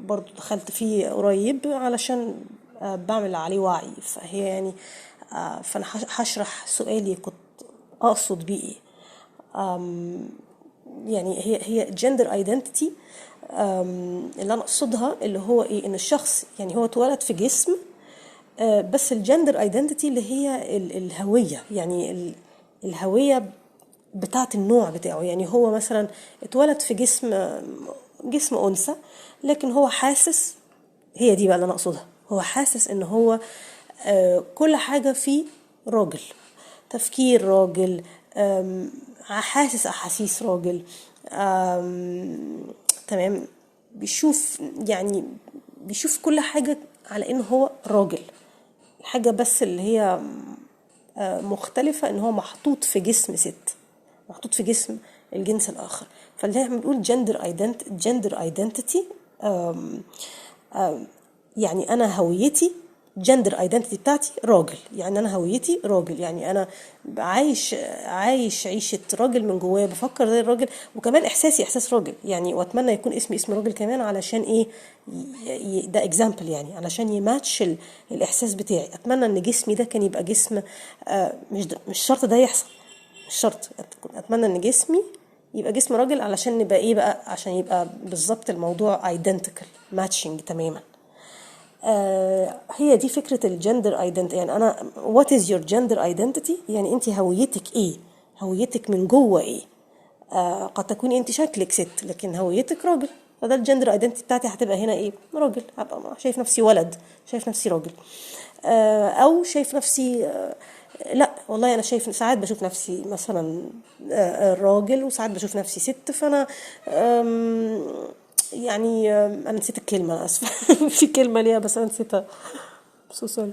برضو دخلت فيه قريب علشان بعمل عليه وعي. فهي يعني فانا هشرح سؤالي كنت اقصد بيه ايه. يعني هي gender identity. اللي انا اقصدها اللي هو ايه، ان الشخص يعني هو اتولد في جسم، بس الجندر ايدنتيتي اللي هي الهوية، يعني الهوية بتاعت النوع بتاعه. يعني هو مثلا اتولد في جسم أنثى، لكن هو حاسس، هي دي بقى اللي انا اقصدها، هو حاسس ان هو كل حاجة فيه راجل، تفكير راجل، حاسس احاسيس راجل. تمام. بيشوف يعني بيشوف كل حاجة على انه هو راجل. الحاجة بس اللي هي مختلفة ان هو محطوط في جسم ست، محطوط في جسم الجنس الاخر. فاللي احنا بنقول جندر ايدنتيتي. يعني انا هويتي، جندر ايدنتيتي بتاعتي راجل، يعني انا هويتي راجل، يعني انا عايش عيشه راجل من جوايا، بفكر زي الراجل، وكمان احساسي احساس راجل يعني. واتمنى يكون اسمي اسم راجل كمان، علشان ايه، ده اكزامبل يعني، علشان يماتش الاحساس بتاعي. اتمنى ان جسمي ده كان يبقى جسم، مش شرط ده يحصل، مش شرط. اتمنى ان جسمي يبقى جسم راجل، علشان نبقى ايه بقى، عشان يبقى بالظبط الموضوع ايدنتيكال ماتشنج تماما. هي دي فكرة الجندر ايدنتي. يعني انا what is your gender identity، يعني انت هويتك ايه، هويتك من جوه ايه. قد تكوني انت شكلك ست لكن هويتك راجل، فده الجندر ايدنتي بتاعتي هتبقى هنا ايه، راجل. هبقى شايف نفسي ولد، شايف نفسي راجل. او شايف نفسي لا والله انا شايف، ساعات بشوف نفسي مثلا راجل، وساعات بشوف نفسي ست. فانا يعني انا نسيت الكلمه، انا اسفه. في كلمه ليها بس انا نسيتها، سو سوري.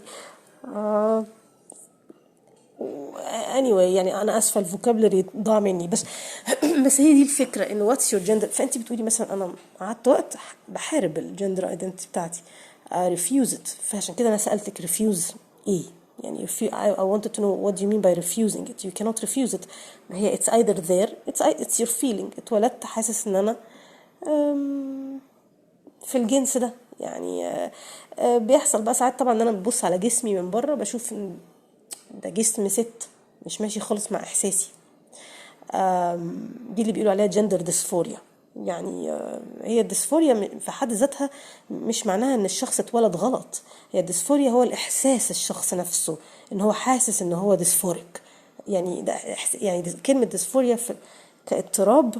anyway يعني انا اسفه، الفوكابلري ضاع مني. بس بس هي دي الفكره، انه واتس يور جندر. فانت بتقولي مثلا انا قعدت وقت بحارب الجندر ايدنتي بتاعتي، ريفيوز ات. فعشان كده انا سالتك ريفيوز ايه يعني. I wanted to know what do you mean by refusing it. You cannot refuse it. ما هي it's either there, it's your feeling. اتولدت حاسس ان انا في الجنس ده يعني. بيحصل بقى ساعات طبعا ان انا ببص على جسمي من بره، بشوف ان ده جسم ست مش ماشي خالص مع احساسي. دي اللي بيقولوا عليها جندر ديسفوريا. يعني هي الديسفوريا في حد ذاتها مش معناها ان الشخص اتولد غلط. هي الديسفوريا هو الاحساس، الشخص نفسه ان هو حاسس ان هو ديسفوريك. يعني ده يعني كلمة ديسفوريا كاضطراب،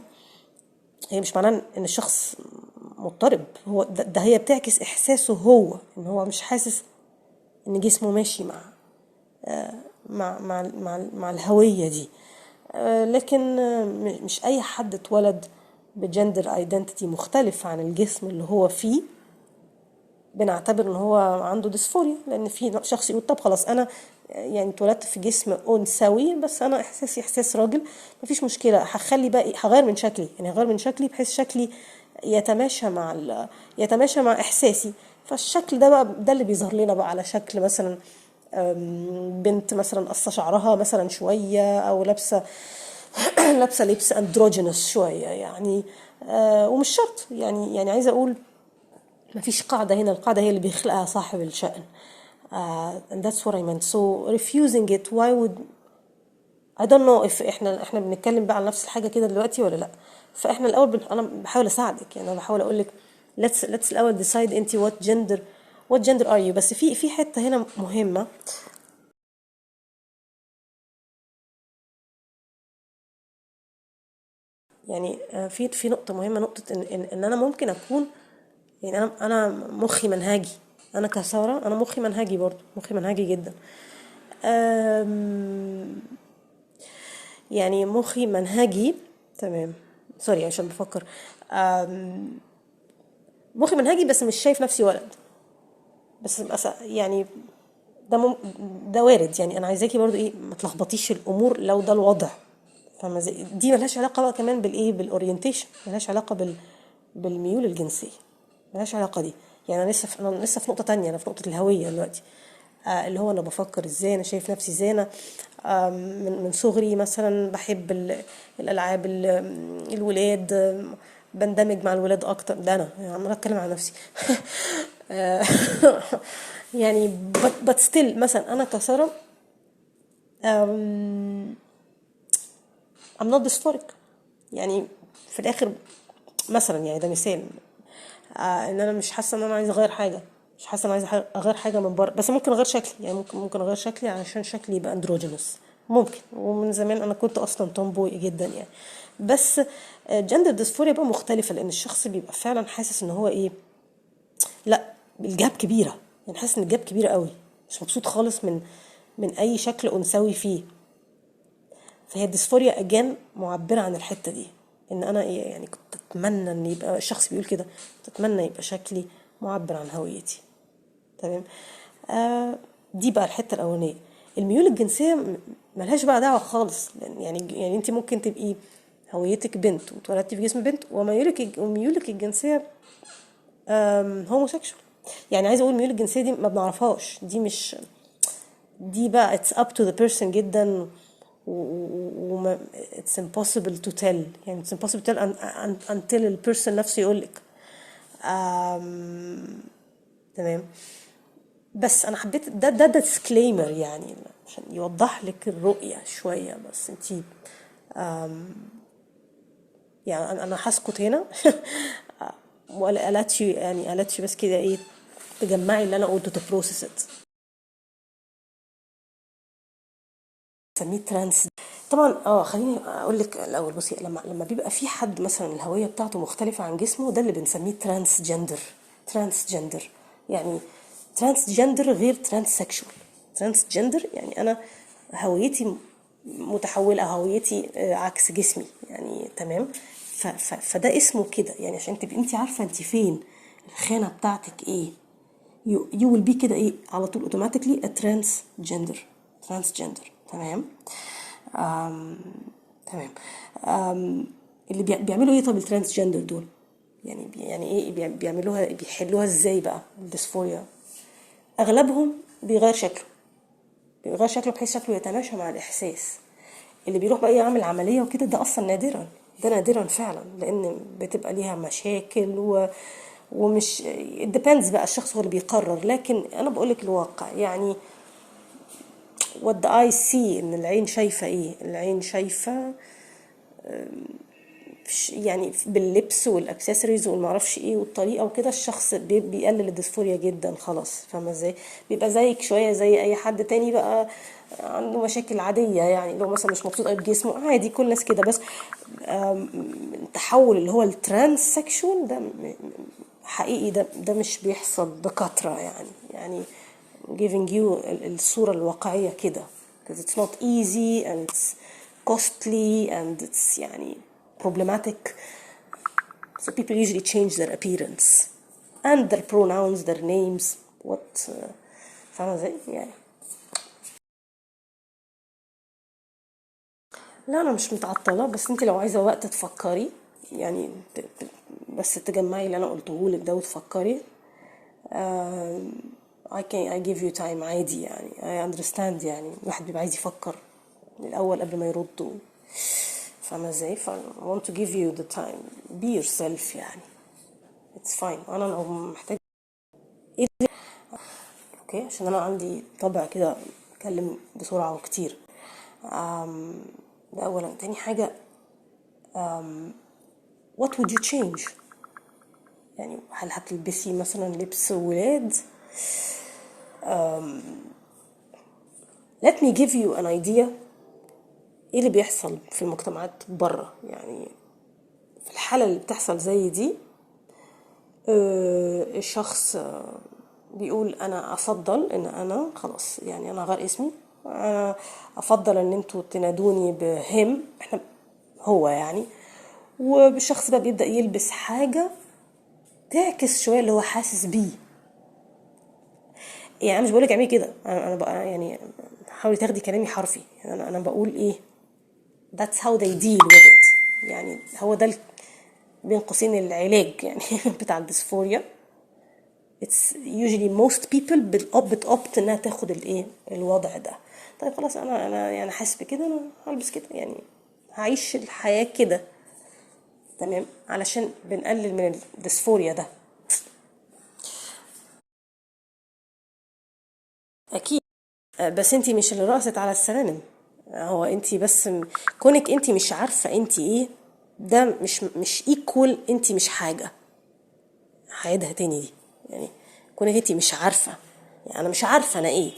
هي مش معناه ان الشخص مضطرب. هو ده هي بتعكس احساسه هو، ان هو مش حاسس ان جسمه ماشي مع الهوية دي. لكن مش اي حد اتولد بجندر ايدنتيتي مختلف عن الجسم اللي هو فيه بنعتبر ان هو عنده ديسفوريا. لان في شخص يقول طب خلاص انا يعني اتولدت في جسم انثوي، بس انا احساسي احساس راجل، مفيش مشكله، هخلي بقى هغير من شكلي، يعني هغير من شكلي بحيث شكلي يتماشى مع احساسي. فالشكل ده بقى ده اللي بيظهر لنا بقى على شكل مثلا بنت مثلا قصه شعرها مثلا شويه، او لابسه لبس اندروجينوس شويه يعني. ومش شرط يعني عايزه اقول ما فيش قاعدة هنا، القاعدة هي اللي بيخلقها صاحب الشأن. And that's what I meant. So refusing it, why would I don't know if احنا بنتكلم بقى على نفس الحاجة كده دلوقتي ولا لا. فاحنا الأول انا بحاول اساعدك، يعني انا بحاول اقول لك let's الأول decide انت what gender are you. بس في حتة هنا مهمة. يعني في نقطة مهمة، نقطة إن أنا ممكن أكون، يعني أنا مخي منهجي. أنا كسارة أنا مخي منهجي، برضو مخي منهجي جدا. يعني مخي منهجي تمام، سوري عشان بفكر. مخي منهجي بس مش شايف نفسي ولد. بس يعني ده ده وارد. يعني انا عايزاكي برضو ايه، ما تلخبطيش الامور لو ده الوضع. فاهمه دي ملهاش علاقه بقى كمان بالايه، بالاورينتيشن، ملهاش علاقه بالميول الجنسيه، ملهاش علاقه دي. يعني انا لسه في نقطه تانية، انا في نقطه الهويه دلوقتي. اللي هو انا بفكر ازاي، انا شايف نفسي ازاي. انا من صغري مثلا بحب الالعاب، الولاد، بندمج مع الولاد اكتر. ده انا يعني عماله اتكلم عن نفسي. آه، يعني but still مثلا انا كساره I'm not dysphoric يعني في الاخر. مثلا يعني ده مثال، ان انا مش حاسه ان انا عايزه اغير حاجه، مش حاسه ان انا عايزه اغير حاجه من بره، بس ممكن اغير شكلي. يعني ممكن اغير شكلي علشان شكلي يبقى اندروجينوس ممكن. ومن زمان انا كنت اصلا تومبوي جدا يعني. بس جندر ديسفوريا بقى مختلفه، لان الشخص بيبقى فعلا حاسس ان هو ايه، لا الجاب كبيره. يعني حاسس ان الجاب كبيره قوي، مش مبسوط خالص من اي شكل انثوي فيه. فهي الديسفوريا اجان معبره عن الحته دي. ان انا إيه يعني كنت اتمنى ان يبقى الشخص بيقول كده، كنت اتمنى يبقى شكلي معبر عن هويتي. تمام. دي بقى الحته الاولانيه. الميول الجنسيه ملهاش بقى دعوه خالص، يعني انت ممكن تبقي هويتك بنت واتولدتي في جسم بنت، وميولك الجنسيه هوموسيكشوال. يعني عايزه اقول ميول الجنسيه دي ما بنعرفهاش، دي مش، دي بقى it's up to the person جدا. و it's impossible to tell. يعني it's impossible to tell until البيرسون نفسه يقولك. تمام. بس انا حبيت ده disclaimer يعني عشان يوضح لك الرؤية شوية. بس انتي يعني انا هسكت هنا. ولا قالتش يعني قالتش بس كده ايه، تجمعي اللي انا قلته تبروسس ات. سميه ترانس. طبعا خليني اقول لك الاول. بصي، لما بيبقى في حد مثلا الهويه بتاعته مختلفه عن جسمه، ده اللي بنسميه ترانس جندر. ترانس جندر يعني ترانس جندر غير ترانس سكشوال. ترانس جندر يعني انا هويتي متحوله، هويتي عكس جسمي يعني. تمام. فده اسمه كده يعني عشان تبقي انت عارفه انت فين، الخانه بتاعتك ايه. you will be كده ايه على طول automatically a transgender. transgender. تمام. آم تمام. اللي بيعملوا ايه طب الترانس جندر دول؟ يعني ايه بيعملوها، بيحلوها ازاي بقى الديسفوريا؟ اغلبهم بيغير شكله، بيغير شكله بحيث شكله يتماشى مع الاحساس. اللي بيروح بقى يعمل عمليه وكده ده اصلا نادرا، ده نادرا فعلا، لان بتبقى ليها مشاكل ومش it depends بقى، الشخص هو اللي بيقرر. لكن انا بقولك الواقع يعني what the eye see، ان العين شايفه ايه. العين شايفه يعني باللبس والاكسسوارز والمعرفش ايه والطريقه وكده الشخص بيقلل الديسفوريا جدا. خلاص فاهمه ازاي؟ بيبقى زيك شويه زي اي حد تاني بقى عنده مشاكل عاديه. يعني لو مثلا مش مبسوط قوي بجسمه عادي، كل الناس كده. بس التحول اللي هو الترانس سكشوال ده حقيقي، ده مش بيحصل بكثره يعني giving you الصوره الواقعيه كده. because it's not easy and it's costly and it's يعني problematic. So people usually change their appearance and their pronouns, their names, what فاهمة ازاي يعني. لا انا مش متعطلة، بس انت لو عايزة وقت تفكري يعني بس تجمعي اللي انا قلته لك ده وتفكري. I give you time عادي يعني. I understand يعني الواحد بيبقى عايز يفكر الاول قبل ما يرد. فاهمة ازاي؟ ف I want to give you the time. be yourself يعني. it's fine. انا لو محتاج اوكي عشان انا عندي طبع كده اتكلم بسرعة وكتير. ده اولا. تاني حاجة what would you change؟ يعني هل هتلبسي مثلا لبس ولاد؟ let me give you an idea ايه اللي بيحصل في المجتمعات بره. يعني في الحالة اللي بتحصل زي دي الشخص بيقول انا افضل ان انا خلاص يعني انا غير اسمي، انا افضل ان انتوا تنادوني بهم احنا هو يعني. والشخص بقى بيبدأ يلبس حاجة تعكس شوية اللي هو حاسس بيه. يعني انا مش بقولك اعملي كده، انا بقى يعني حاولي تاخدي كلامي حرفي. يعني انا بقول ايه that's how they deal with it. يعني هو ده بين قوسين العلاج يعني بتاع الديسفوريا. it's usually most people بتopt انها تاخد الايه الوضع ده. طيب خلاص انا يعني حاسس بكده، انا هلبس كده يعني هعيش الحياة كده. تمام، علشان بنقلل من الديسفوريا ده. اكيد. بس انتي مش اللي رقصت على السلالم، هو انتي بس كونك انتي مش عارفة انتي ايه، ده مش ايكوال انتي مش حاجة. هعيدها تاني دي، يعني كونك انتي مش عارفة، يعني انا مش عارفة انا ايه،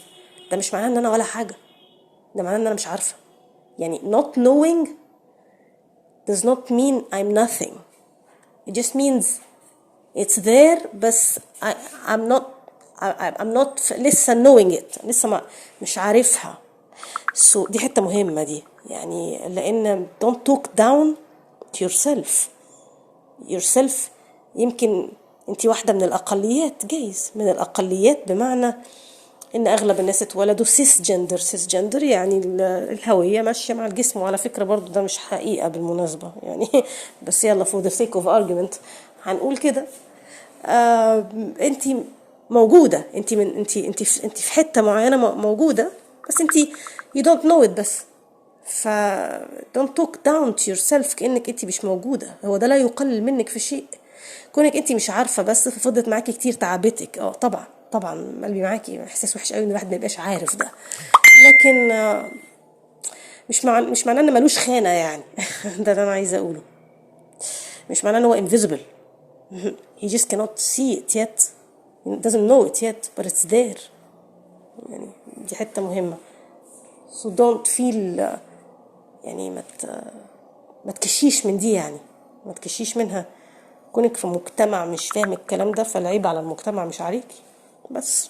ده مش معناه ان انا ولا حاجة، ده معناه ان انا مش عارفة. يعني not knowing does not mean I'm nothing. It just means it's there بس I'm not I'm not لسه knowing it، لسه ما مش عارفها. So دي حتة مهمة دي، يعني لأن don't talk down to yourself. يمكن انت واحدة من الأقليات، جايز من الأقليات، بمعنى إن أغلب الناس اتولدوا سيس جندر يعني الهوية ماشية مع الجسم. وعلى فكرة برضو ده مش حقيقة بالمناسبة يعني بس يلا for the sake of argument هنقول كده. انت موجودة، انت في حتة معينة موجودة، بس انت you don't know it بس. ف don't talk down to yourself كأنك انت مش موجودة، هو ده لا يقلل منك في شيء. كونك انت مش عارفة بس ففضلت معاكي كتير تعبتك، طبعا طبعا قلبي معاكي، احساس وحش قوي ان الواحد ما يبقاش عارف ده. لكن مش معناه ان ملوش خانة يعني ده اللي انا عايزة اقوله. مش معناه ان هو invisible he just cannot see it yet, he doesn't know it yet but it's there. يعني دي حتة مهمة. so don't feel يعني ما تكشيش من دي، يعني ما تكشيش منها. كونك في مجتمع مش فاهم الكلام ده فالعيب على المجتمع مش عليكي بس.